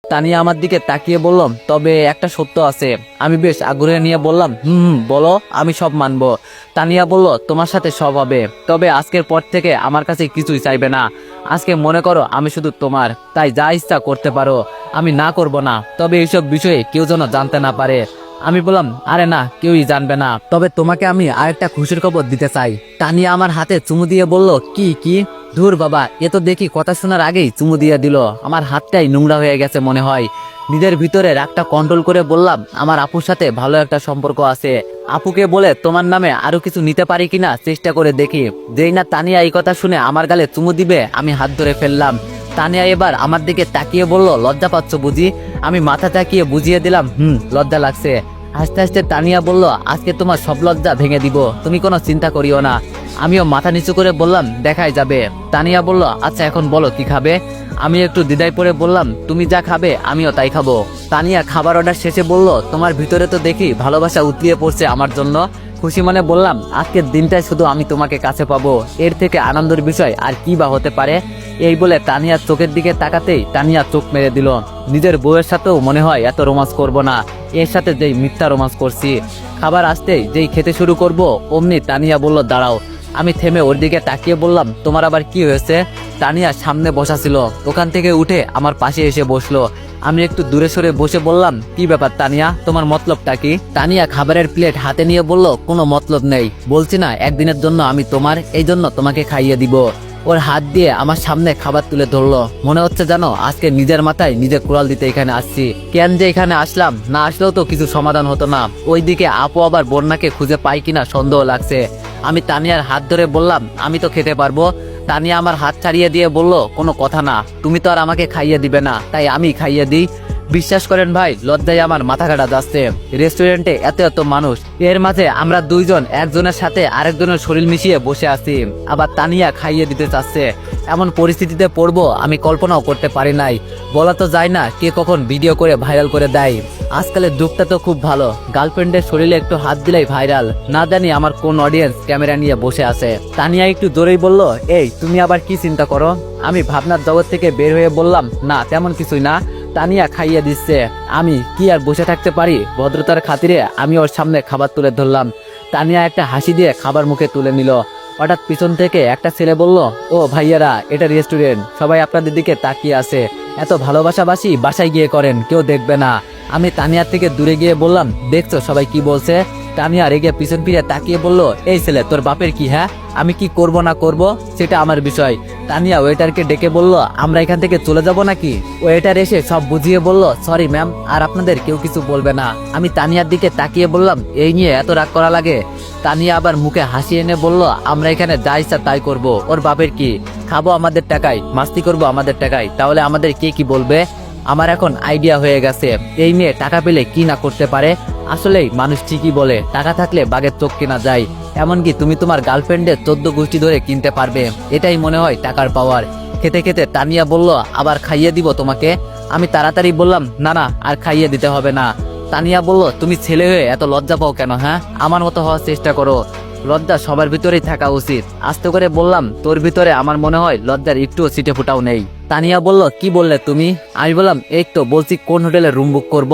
তানিয়া আমার দিকে তাকিয়ে বলল, তবে একটা সত্য আছে। আমি বেশ আগ্রহ নিয়ে বললাম, বলো, আমি সব মানবো। তানিয়া বলল, তোমার সাথে সব হবে, তবে আজকের পর থেকে আমার কাছে কিছুই চাইবে না। আজকে মনে করো আমি শুধু তোমার, তাই যা ইচ্ছা করতে পারো, আমি না করব না। তবে এইসব বিষয়ে কেউ যেন জানতে না পারে। আমি বললাম, আরে না, কেউই জানবে না। তবে তোমাকে আমি আরেকটা খুশির খবর দিতে চাই। তানিয়া আমার হাতে চুমু দিয়ে বলল, কি? ধুর বাবা, এ তো দেখি কথা শোনার আগেই চুমু দিয়ে দিল। আমার হাতটাই নোংরা হয়ে গেছে মনে হয়। নিজের ভিতরে রাগটা কন্ট্রোল করে বললাম, আমার আপুর সাথে ভালো একটা সম্পর্ক আছে। আপুকে বলে তোমার নামে আরো কিছু নিতে পারি কিনা চেষ্টা করে দেখি। যেই না তানিয়া এই কথা শুনে আমার গালে চুমু দিবে, আমি হাত ধরে ফেললাম। তানিয়া এবার আমার দিকে তাকিয়ে বলল, লজ্জা পাচ্ছ বুঝি? আমি মাথা তাকিয়ে বুঝিয়ে দিলাম, লজ্জা লাগছে। হাসতে হাসতে তানিয়া বলল, আজকে তোমার সব লজ্জা ভেঙে দিব, তুমি কোনো চিন্তা করিও না। আমিও মাথা নিচু করে বললাম, দেখাই যাবে। তানিয়া বলল, আচ্ছা এখন বলো কি খাবে? আমি একটু দ্বিধায় পড়ে বললাম, তুমি যা খাবে আমিও তাই খাবো। তানিয়া খাবার অর্ডার শেষে বলল, তোমার ভিতরে তো দেখি ভালোবাসা উতলিয়ে পড়ছে আমার জন্য। খুশি মনে বললাম, আজকের দিনটাই শুধু আমি তোমাকে কাছে পাবো, এর থেকে আনন্দের বিষয় আর কি বা হতে পারে। এই বলে তানিয়ার চোখের দিকে তাকাতেই তানিয়া চোখ মেরে দিল। নিজের বউয়ের সাথেও মনে হয় এত রোমান্স করব না, এর সাথে যেই মিথ্যা রোমান্স করছি। খাবার আসতেই যেই খেতে শুরু করব, অমনি তানিয়া বলল, দাঁড়াও। আমি থেমে ওর দিকে তাকিয়ে বললাম, তোমার আবার কি হয়েছে? তানিয়া সামনে বসা ছিল, ওখান থেকে উঠে আমার পাশে এসে বসলো। আমি একটু দূরে সরে বসে বললাম, কি ব্যাপার তানিয়া, তোমার মতলবটা কি? তানিয়া খাবারের প্লেট হাতে নিয়ে বলল, কোনো মতলব নেই, বলছি না একদিনের জন্য আমি তোমার, এই জন্য তোমাকে খাইয়ে দিব। ওর হাত দিয়ে আমার সামনে খাবার তুলে ধরলো। মনে হচ্ছে জানো আজকে নিজের মাথায় নিজে কুড়াল দিতে এখানে আসছি। কেন যে এখানে আসলাম, না আসলেও তো কিছু সমাধান হতো না। ওইদিকে আপু আবার বন্যাকে খুঁজে পাই কিনা সন্দেহ লাগছে। আমি তানিয়ার হাত ধরে বললাম, আমি তো খেতে পারবো। তানিয়া আমার হাত ছাড়িয়ে দিয়ে বলল, কোনো কথা না, তুমি তো আর আমাকে খাইয়ে দিবে না, তাই আমি খাইয়ে দিই। বিশ্বাস করেন ভাই, লজ্জায় আমার মাথা কাটা যাচ্ছে। রেস্টুরেন্টে এত মানুষ, এর মাঝে আমরা দুইজন একজনের সাথে আরেকজনের শরীর মিশিয়ে বসে আছি, আবার তানিয়া খাইয়ে দিতে চাচ্ছে। এমন পরিস্থিতিতে পড়বো আমি কল্পনাও করতে পারি নাই। বলা তো যায় না কে কখন ভিডিও করে ভাইরাল করে দেয়। আজকালের যুগটা তো খুব ভালো, গার্লফ্রেন্ডের শরীরে একটু হাত দিলেই ভাইরাল। না জানি আমার কোন অডিয়েন্স ক্যামেরা নিয়ে বসে আছে। তানিয়া একটু জোরেই বলল, এই তুমি আবার কি চিন্তা করো? আমি ভাবনার জগৎ থেকে বের হয়ে বললাম, না তেমন কিছুই না। তানিয়া খাইয়ে দিচ্ছে, আমি কি আর বসে থাকতে পারি? ভদ্রতার খাতিরে আমি ওর সামনে খাবার তুলে ধরলাম। তানিয়া একটা হাসি দিয়ে খাবার মুখে তুলে নিল। হঠাৎ পিছন থেকে একটা ছেলে বলল, ও ভাইয়ারা, এটা রেস্টুরেন্ট, সবাই আপনাদের দিকে তাকিয়ে আছে, এত ভালোবাসাবাসি বাসায় গিয়ে করেন, কেউ দেখবে না। আমি তানিয়ার থেকে দূরে গিয়ে বললাম, দেখছো সবাই কি বলছে? তানিয়া রেগে পিছন ফিরে তাকিয়ে বলল, এই ছেলে, তোর বাপের কি? হ্যাঁ, আমি কি করব না করব সেটা আমার বিষয়। তানিয়া ওয়েটারকে ডেকে বলল, আমরা এখান থেকে চলে যাব নাকি? ওয়েটার এসে সব বুঝিয়ে বলল, সরি ম্যাম, আর আপনাদের কেউ কিছু বলবে না। আমি তানিয়ার দিকে তাকিয়ে বললাম, এই নিয়ে এত রাগ করা লাগে? তানিয়া আবার মুখে হাসি এনে বলল, আমরা এখানে যা ইচ্ছা তাই করবো, ওর বাপের কি? খাবো আমাদের টাকায়, মাস্তি করবো আমাদের টাকায়, তাহলে আমাদের কে কি বলবে? আমার এখন আইডিয়া হয়ে গেছে, এই মেয়ে টাকা পেলে কি না করতে পারে। আসলেই মানুষ ঠিকই বলে, টাকা থাকলে বাঘের চোখ কেনা যায়। এমনকি তুমি তোমার গার্লফ্রেন্ডের 14 গোষ্ঠী ধরে কিনতে পারবে, এটাই মনে হয় টাকার পাওয়ার। খেতে খেতে তানিয়া বলল, আবার খাইয়ে দিব তোমাকে? আমি তাড়াতাড়ি বললাম, না না, আর খাইয়ে দিতে হবে না। তানিয়া বলল, তুমি ছেলে হয়ে এত লজ্জা পাও কেন? হ্যাঁ, আমার মতো হওয়ার চেষ্টা করো, লজ্জা সবার ভিতরেই থাকা উচিত। আস্তে করে বললাম, তোর ভিতরে আমার মনে হয় লজ্জার একটুও ছিটে ফুটাও নেই। তানিয়া বলল, কি বললে তুমি? আমি বললাম, এই তো বলছি কোন হোটেলে রুম বুক করব।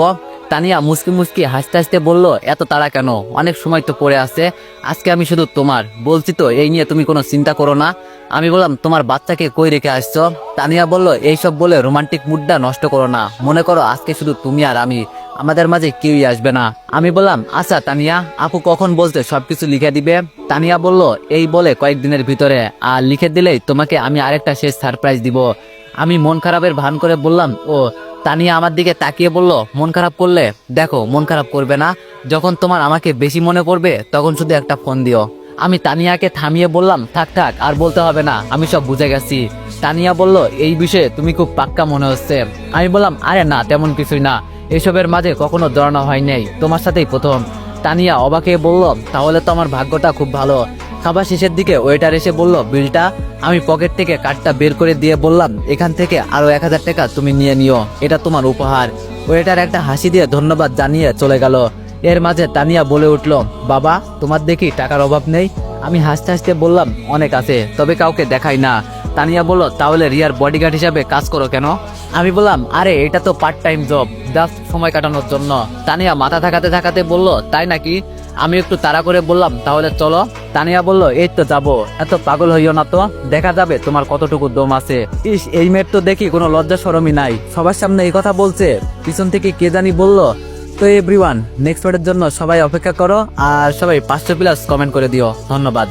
তানিয়া মুসকি মুসকি হাসতে হাসতে বলল, এত তাড়া কেন? অনেক সময় তো পড়ে আছে, আজকে আমি শুধু তোমার, বলছি তো এই নিয়ে তুমি কোনো চিন্তা করো না। আমি বললাম, তোমার বাচ্চাকে কই রেখে আসছো? তানিয়া বলল, এইসব বলে রোমান্টিক মুডটা নষ্ট করো না, মনে করো আজকে শুধু তুমি আর আমি, আমাদের মাঝে কেউই আসবে না। আমি বললাম, আচ্ছা তানিয়া, আপু কখন বলতে সবকিছু লিখে দিবে? তানিয়া বলল, এই বলে কয়েকদিনের ভিতরে, আর লিখে দিলেই তোমাকে আমি আরেকটা শেষ সারপ্রাইজ দিব। আমি মন খারাপের ভান করে বললাম, ও। তানিয়া আমার দিকে তাকিয়ে বলল, মন খারাপ করলে? দেখো, মন খারাপ করবে না, যখন তোমার আমাকে বেশি মনে পড়বে তখন শুধু একটা ফোন দিও। আমি তানিয়াকে থামিয়ে বললাম, থাক থাক, আর বলতে হবে না, আমি সব বুঝে গেছি। তানিয়া বলল, এই বিষয়ে তুমি খুব পাক্কা মনে হচ্ছে। আমি বললাম, আরে না, তেমন কিছুই না, এসবের মাঝে কখনো জড়ানো হয় নাই, তোমার সাথেই প্রথম। তানিয়া অবাকে বলল, তাহলে তো আমার ভাগ্যটা খুব ভালো। খাবার শেষের দিকে ওয়েটার এসে বলল, বিলটা। আমি পকেট থেকে কার্ডটা বের করে দিয়ে বললাম, এখান থেকে আরো 1000 টাকা তুমি নিয়ে নিও, এটা তোমার উপহার। ওয়েটার একটা হাসি দিয়ে ধন্যবাদ জানিয়ে চলে গেল। এর মাঝে তানিয়া বলে উঠল, বাবা, তোমার দেখি টাকার অভাব নেই? আমি হাসতে হাসতে বললাম, অনেক আছে, তবে কাউকে দেখাই না। তানিয়া বলল, তাহলে রিয়ার বডিগার্ড হিসাবে কাজ করো কেন? আমি বললাম, আরে এটা তো পার্ট টাইম জব, জাস্ট সময় কাটানোর জন্য। তানিয়া মাথা থাকাতে থাকাতে বলল, তাই নাকি? আমি একটু তাড়া করে বললাম, তাহলে চলো। তানিয়া বলল, এই তো যাবো, এত পাগল হইও না তো, দেখা যাবে তোমার কতটুকু দম আছে। ইস, এই মেয়ের তো দেখি কোনো লজ্জা শরমই নাই, সবার সামনে এই কথা বলছে, পিছন থেকে কে জানি বলল। তো এভরিওয়ান, নেক্সট পার্টের জন্য সবাই অপেক্ষা করো, আর সবাই 500+ কমেন্ট করে দিও। ধন্যবাদ।